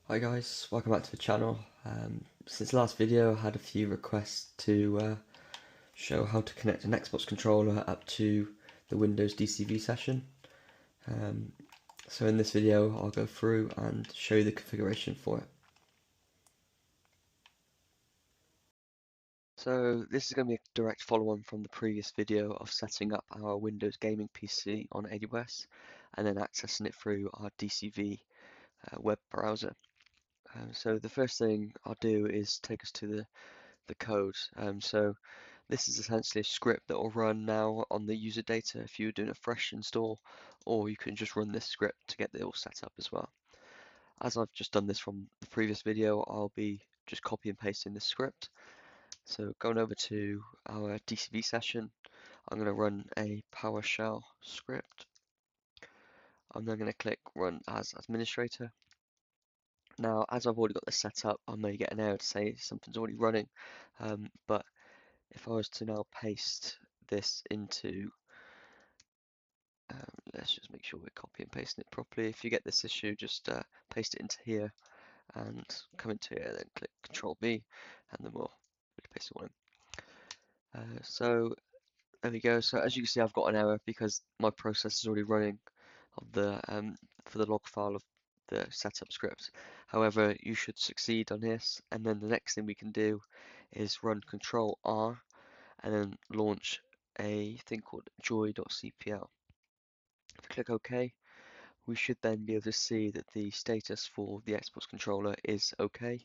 Hi guys, welcome back to the channel. Since the last video I had a few requests to show how to connect an Xbox controller up to the Windows DCV session. So in this video I'll go through and show you the configuration for it. So this is going to be a direct follow-on from the previous video of setting up our Windows gaming PC on AWS and then accessing it through our DCV web browser. So the first thing I'll do is take us to the code. So this is essentially a script that will run now on the user data if you're doing a fresh install, or you can just run this script to get it all set up as well. As I've just done this from the previous video, I'll be just copy and pasting this script. So going over to our DCV session, I'm going to run a PowerShell script. I'm then going to click run as administrator. Now, as I've already got this set up, I may get an error to say something's already running, but if I was to now paste this into, let's just make sure we're copy and pasting it properly. If you get this issue, just paste it into here and come into here, then click Control V, and then we'll paste it all in. So there we go. So as you can see, I've got an error because my process is already running of the for the log file of the setup script. However, you should succeed on this, and then the next thing we can do is run Control R and then launch a thing called joy.cpl. If we click OK, we should then be able to see that the status for the Xbox controller is OK.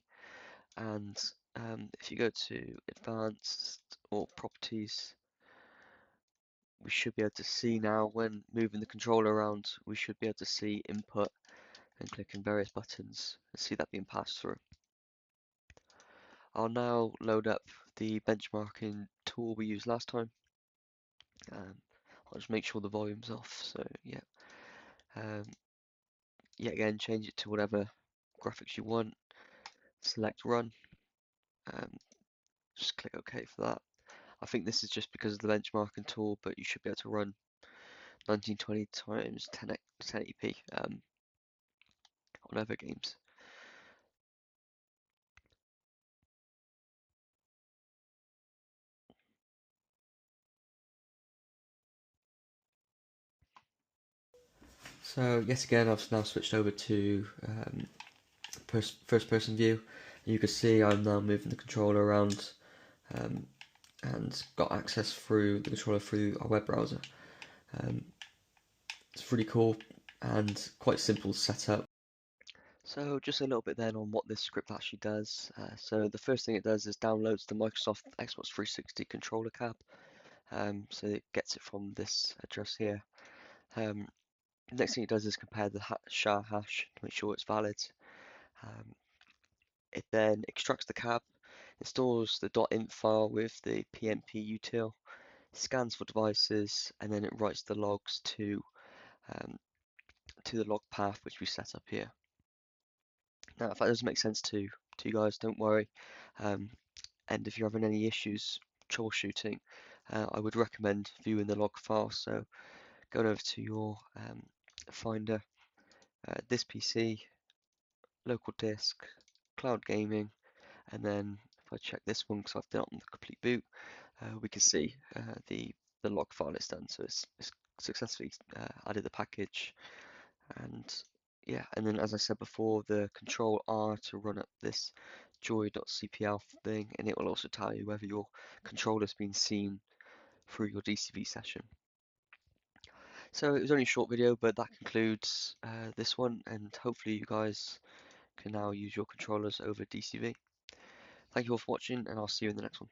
And if you go to Advanced or Properties, we should be able to see now when moving the controller around, we should be able to see input and clicking various buttons and see that being passed through. I'll now load up the benchmarking tool we used last time. I'll just make sure the volume's off, so yeah. Yet again, change it to whatever graphics you want, select run, just click OK for that. I think this is just because of the benchmarking tool, but you should be able to run 1920 times 1080p on other games. So yet again, I've now switched over to first person view. You can see I'm now moving the controller around and got access through the controller through our web browser. It's really cool and quite simple to set up. So just a little bit then on what this script actually does. So the first thing it does is downloads the Microsoft Xbox 360 controller cab. So it gets it from this address here. The next thing it does is compare the SHA hash to make sure it's valid. It then extracts the cab, installs the .int file with the PNP util, scans for devices, and then it writes the logs to the log path which we set up here. Now, if that doesn't make sense to you guys, don't worry. And if you're having any issues troubleshooting, I would recommend viewing the log file. So going over to your Finder, this PC, local disk, cloud gaming, and then if I check this one because I've done it on the complete boot, we can see the log file is done. So it's successfully added the package, and yeah, and then as I said before, the Control R to run up this joy.cpl thing, and it will also tell you whether your controller's been seen through your DCV session. So it was only a short video, but that concludes this one, and hopefully you guys can now use your controllers over DCV. Thank you all for watching, and I'll see you in the next one.